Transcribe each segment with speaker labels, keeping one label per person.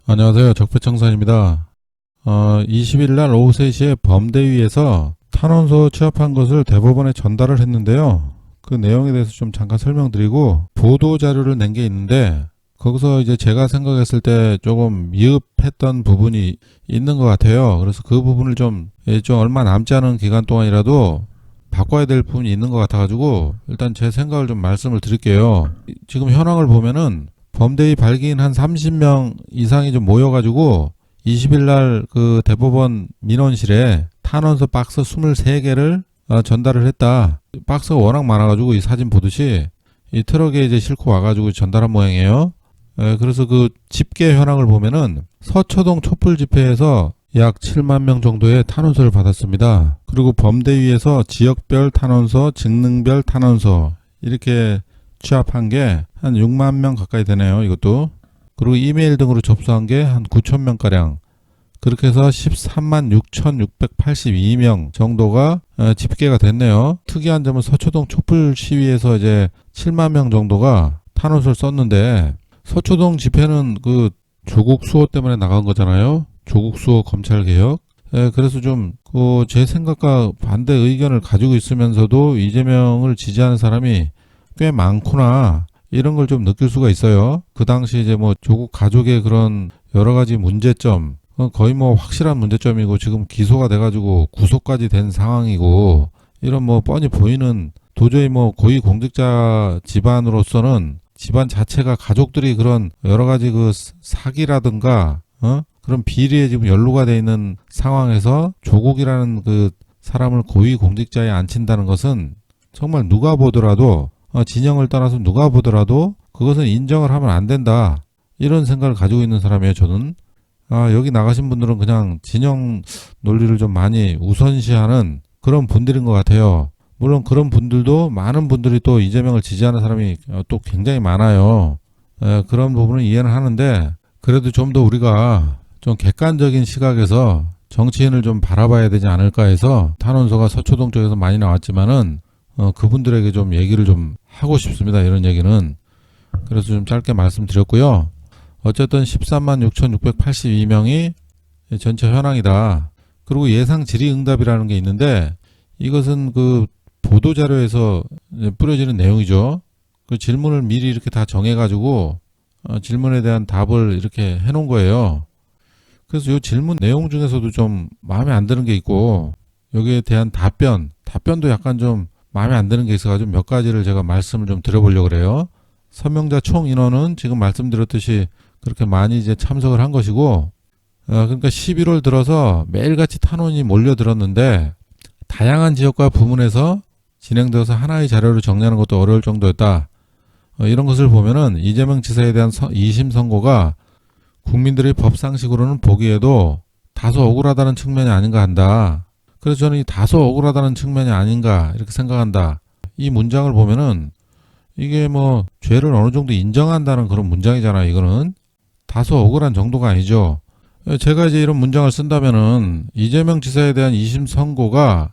Speaker 1: 안녕하세요. 적폐청산입니다. 20일 날 오후 3시에 범대위에서 탄원서 취합한 것을 대법원에 전달을 했는데요. 그 내용에 대해서 좀 잠깐 설명드리고 보도 자료를 낸 게 있는데 거기서 이제 제가 생각했을 때 조금 미흡했던 부분이 있는 것 같아요. 그래서 그 부분을 좀 얼마 남지 않은 기간 동안이라도 바꿔야 될 부분이 있는 것 같아가지고 일단 제 생각을 좀 말씀을 드릴게요. 지금 현황을 보면은 범대위 발기인 한 30명 이상이 좀 모여가지고 20일 날 그 대법원 민원실에 탄원서 박스 23개를 전달을 했다. 박스가 워낙 많아가지고 이 사진 보듯이 이 트럭에 이제 싣고 와가지고 전달한 모양이에요. 그래서 그 집계 현황을 보면은 서초동 촛불 집회에서 약 7만 명 정도의 탄원서를 받았습니다. 그리고 범대위에서 지역별 탄원서, 직능별 탄원서 이렇게 취합한 게 한 6만 명 가까이 되네요. 이것도. 그리고 이메일 등으로 접수한 게 한 9천 명가량. 그렇게 해서 13만 6,682명 정도가 집계가 됐네요. 특이한 점은 서초동 촛불 시위에서 이제 7만 명 정도가 탄원서를 썼는데 서초동 집회는 그 조국 수호 때문에 나간 거잖아요. 조국 수호 검찰 개혁. 그래서 좀 제 생각과 반대 의견을 가지고 있으면서도 이재명을 지지하는 사람이 꽤 많구나. 이런 걸 좀 느낄 수가 있어요. 그 당시 이제 뭐 조국 가족의 그런 여러 가지 문제점, 거의 뭐 확실한 문제점이고 지금 기소가 돼가지고 구속까지 된 상황이고 이런 뭐 뻔히 보이는 도저히 뭐 고위공직자 집안으로서는 집안 자체가 가족들이 그런 여러 가지 그 사기라든가 그런 비리에 지금 연루가 돼 있는 상황에서 조국이라는 그 사람을 고위공직자에 앉힌다는 것은 정말 누가 보더라도 진영을 떠나서 누가 보더라도 그것은 인정을 하면 안 된다. 이런 생각을 가지고 있는 사람이에요, 저는. 여기 나가신 분들은 그냥 진영 논리를 좀 많이 우선시하는 그런 분들인 것 같아요. 물론 그런 분들도 많은 분들이 또 이재명을 지지하는 사람이 또 굉장히 많아요. 그런 부분은 이해는 하는데 그래도 좀 더 우리가 좀 객관적인 시각에서 정치인을 좀 바라봐야 되지 않을까 해서 탄원서가 서초동 쪽에서 많이 나왔지만은 그분들에게 좀 얘기를 좀 하고 싶습니다. 이런 얘기는. 그래서 좀 짧게 말씀드렸고요. 어쨌든 13만 6,682명이 전체 현황이다. 그리고 예상 질의응답이라는 게 있는데 이것은 그 보도자료에서 뿌려지는 내용이죠. 그 질문을 미리 이렇게 다 정해가지고 질문에 대한 답을 이렇게 해놓은 거예요. 그래서 이 질문 내용 중에서도 좀 마음에 안 드는 게 있고 여기에 대한 답변도 약간 좀 마음에 안 드는 게 있어가지고 몇 가지를 제가 말씀을 좀 드려보려고 그래요. 서명자 총 인원은 지금 말씀드렸듯이 그렇게 많이 이제 참석을 한 것이고, 그러니까 11월 들어서 매일같이 탄원이 몰려들었는데, 다양한 지역과 부문에서 진행되어서 하나의 자료를 정리하는 것도 어려울 정도였다. 이런 것을 보면은 이재명 지사에 대한 2심 선고가 국민들의 법상식으로는 보기에도 다소 억울하다는 측면이 아닌가 한다. 그래서 저는 이 다소 억울하다는 측면이 아닌가 이렇게 생각한다. 이 문장을 보면은 이게 뭐 죄를 어느 정도 인정한다는 그런 문장이잖아요. 이거는 다소 억울한 정도가 아니죠. 제가 이제 이런 문장을 쓴다면은 이재명 지사에 대한 2심 선고가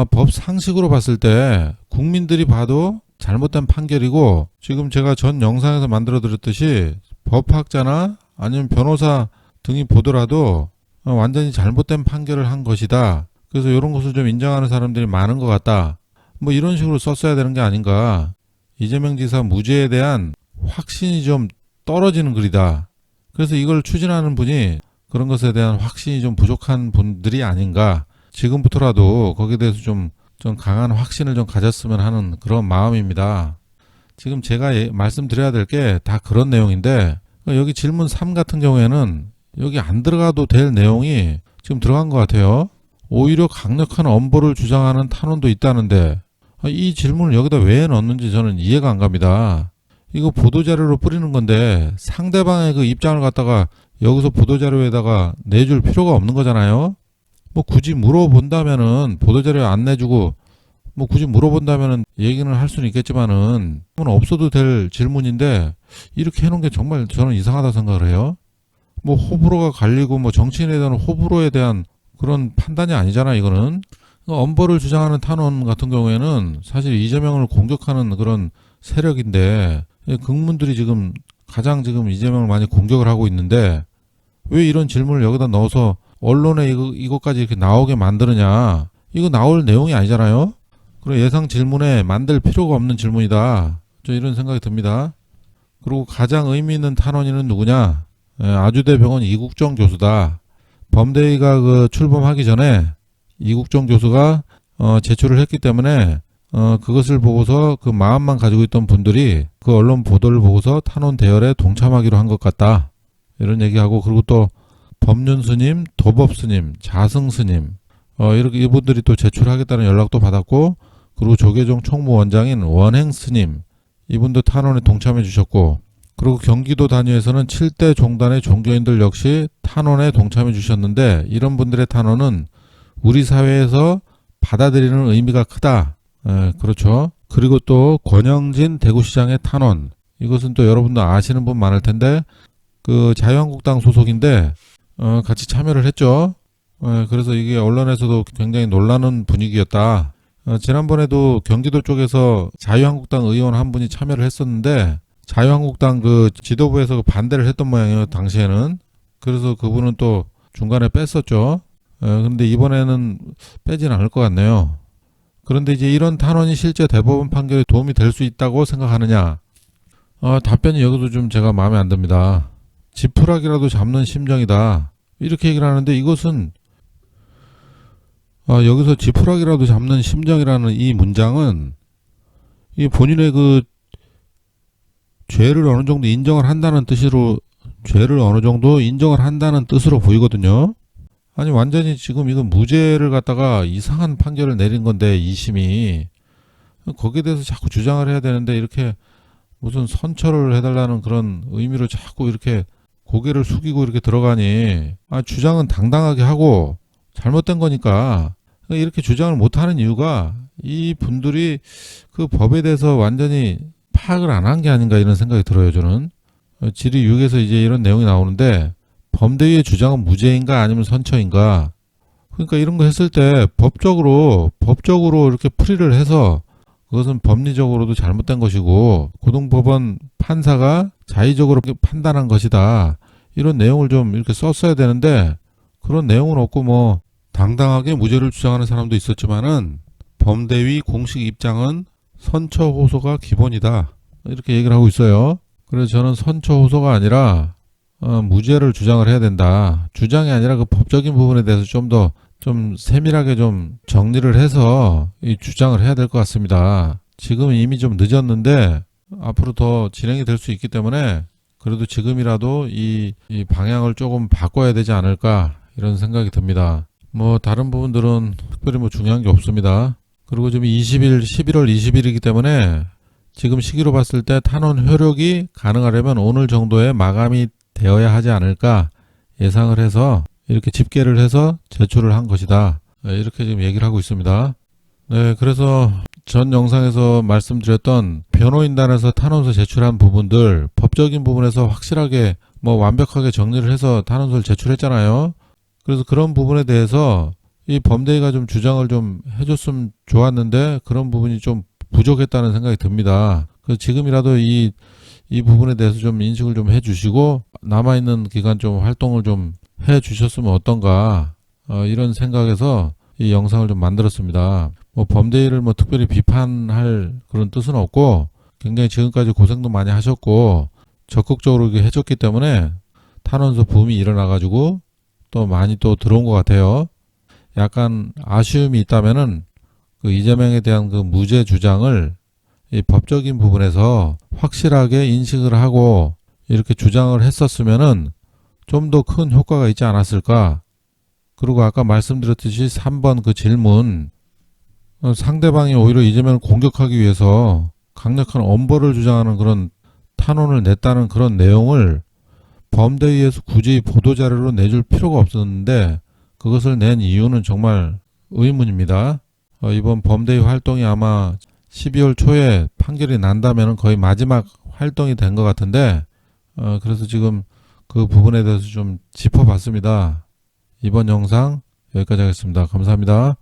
Speaker 1: 법 상식으로 봤을 때 국민들이 봐도 잘못된 판결이고 지금 제가 전 영상에서 만들어 드렸듯이 법학자나 아니면 변호사 등이 보더라도 완전히 잘못된 판결을 한 것이다. 그래서 이런 것을 좀 인정하는 사람들이 많은 것 같다. 뭐 이런 식으로 썼어야 되는 게 아닌가. 이재명 지사 무죄에 대한 확신이 좀 떨어지는 글이다. 그래서 이걸 추진하는 분이 그런 것에 대한 확신이 좀 부족한 분들이 아닌가. 지금부터라도 거기에 대해서 좀 강한 확신을 좀 가졌으면 하는 그런 마음입니다. 지금 제가 말씀드려야 될 게 다 그런 내용인데 여기 질문 3 같은 경우에는 여기 안 들어가도 될 내용이 지금 들어간 것 같아요. 오히려 강력한 엄벌을 주장하는 탄원도 있다는데 이 질문을 여기다 왜 넣었는지 저는 이해가 안 갑니다. 이거 보도자료로 뿌리는 건데 상대방의 그 입장을 갖다가 여기서 보도자료에다가 내줄 필요가 없는 거잖아요. 뭐 굳이 물어본다면은 보도자료 안 내주고 뭐 굳이 물어본다면은 얘기는 할 수는 있겠지만은 없어도 될 질문인데 이렇게 해놓은 게 정말 저는 이상하다 생각을 해요. 뭐 호불호가 갈리고 뭐 정치인에 대한 호불호에 대한 그런 판단이 아니잖아. 이거는 엄벌을 주장하는 탄원 같은 경우에는 사실 이재명을 공격하는 그런 세력인데 국민들이 지금 가장 지금 이재명을 많이 공격을 하고 있는데 왜 이런 질문을 여기다 넣어서 언론에 이것까지 이렇게 나오게 만드느냐. 이거 나올 내용이 아니잖아요. 그리고 예상 질문에 만들 필요가 없는 질문이다. 저 이런 생각이 듭니다. 그리고 가장 의미 있는 탄원인은 누구냐? 아주대병원 이국정 교수다. 범대위가 그 출범하기 전에 이국정 교수가 제출을 했기 때문에 그것을 보고서 그 마음만 가지고 있던 분들이 그 언론 보도를 보고서 탄원 대열에 동참하기로 한 것 같다. 이런 얘기하고, 그리고 또 법륜 스님, 도법 스님, 자승 스님 이렇게 이분들이 또 제출하겠다는 연락도 받았고, 그리고 조계종 총무원장인 원행 스님 이분도 탄원에 동참해 주셨고, 그리고 경기도 단위에서는 7대 종단의 종교인들 역시 탄원에 동참해 주셨는데, 이런 분들의 탄원은 우리 사회에서 받아들이는 의미가 크다. 그렇죠. 그리고 또 권영진 대구시장의 탄원, 이것은 또 여러분도 아시는 분 많을 텐데 그 자유한국당 소속인데 같이 참여를 했죠. 그래서 이게 언론에서도 굉장히 놀라는 분위기였다. 지난번에도 경기도 쪽에서 자유한국당 의원 한 분이 참여를 했었는데 자유한국당 그 지도부에서 반대를 했던 모양이에요, 당시에는. 그래서 그분은 또 중간에 뺐었죠. 그런데 이번에는 빼진 않을 것 같네요. 그런데 이제 이런 탄원이 실제 대법원 판결에 도움이 될 수 있다고 생각하느냐? 답변이 여기도 좀 제가 마음에 안 듭니다. 지푸라기라도 잡는 심정이다. 이렇게 얘기를 하는데, 이것은 여기서 지푸라기라도 잡는 심정이라는 이 문장은 이 본인의 그 죄를 어느 정도 인정을 한다는 뜻으로, 죄를 어느 정도 인정을 한다는 뜻으로 보이거든요. 아니 완전히 지금 이건 무죄를 갖다가 이상한 판결을 내린 건데, 2심이 거기에 대해서 자꾸 주장을 해야 되는데 이렇게 무슨 선처를 해달라는 그런 의미로 자꾸 이렇게 고개를 숙이고 이렇게 들어가니, 주장은 당당하게 하고 잘못된 거니까 이렇게 주장을 못하는 이유가 이 분들이 그 법에 대해서 완전히 파악을 안 한 게 아닌가 이런 생각이 들어요. 저는 질의 6에서 이제 이런 내용이 나오는데, 범대위의 주장은 무죄인가 아니면 선처인가? 그러니까 이런 거 했을 때 법적으로 이렇게 풀이를 해서 그것은 법리적으로도 잘못된 것이고 고등법원 판사가 자의적으로 판단한 것이다. 이런 내용을 좀 이렇게 썼어야 되는데 그런 내용은 없고, 뭐 당당하게 무죄를 주장하는 사람도 있었지만은 범대위 공식 입장은 선처 호소가 기본이다. 이렇게 얘기를 하고 있어요. 그래서 저는 선처 호소가 아니라 무죄를 주장을 해야 된다. 주장이 아니라 그 법적인 부분에 대해서 좀 세밀하게 좀 정리를 해서 이 주장을 해야 될 것 같습니다. 지금 이미 좀 늦었는데 앞으로 더 진행이 될 수 있기 때문에 그래도 지금이라도 이 방향을 조금 바꿔야 되지 않을까 이런 생각이 듭니다. 뭐 다른 부분들은 특별히 뭐 중요한 게 없습니다. 그리고 지금 11월 20일이기 때문에 지금 시기로 봤을 때 탄원 효력이 가능하려면 오늘 정도에 마감이 되어야 하지 않을까 예상을 해서 이렇게 집계를 해서 제출을 한 것이다. 이렇게 지금 얘기를 하고 있습니다. 네, 그래서 전 영상에서 말씀드렸던 변호인단에서 탄원서 제출한 부분들 법적인 부분에서 확실하게 뭐 완벽하게 정리를 해서 탄원서를 제출했잖아요. 그래서 그런 부분에 대해서 이 범대위가 좀 주장을 좀 해줬으면 좋았는데 그런 부분이 좀 부족했다는 생각이 듭니다. 그래서 지금이라도 이 부분에 대해서 좀 인식을 좀 해주시고 남아있는 기간 좀 활동을 좀 해주셨으면 어떤가 이런 생각에서 이 영상을 좀 만들었습니다. 뭐 범대위를 뭐 특별히 비판할 그런 뜻은 없고 굉장히 지금까지 고생도 많이 하셨고 적극적으로 이렇게 해줬기 때문에 탄원서 붐이 일어나가지고 또 많이 또 들어온 것 같아요. 약간 아쉬움이 있다면은 그 이재명에 대한 그 무죄 주장을 이 법적인 부분에서 확실하게 인식을 하고 이렇게 주장을 했었으면은 좀 더 큰 효과가 있지 않았을까. 그리고 아까 말씀드렸듯이 3번 그 질문, 상대방이 오히려 이재명을 공격하기 위해서 강력한 엄벌을 주장하는 그런 탄원을 냈다는 그런 내용을 범대위에서 굳이 보도자료로 내줄 필요가 없었는데 그것을 낸 이유는 정말 의문입니다. 이번 범대위 활동이 아마 12월 초에 판결이 난다면 거의 마지막 활동이 된 것 같은데 그래서 지금 그 부분에 대해서 좀 짚어봤습니다. 이번 영상 여기까지 하겠습니다. 감사합니다.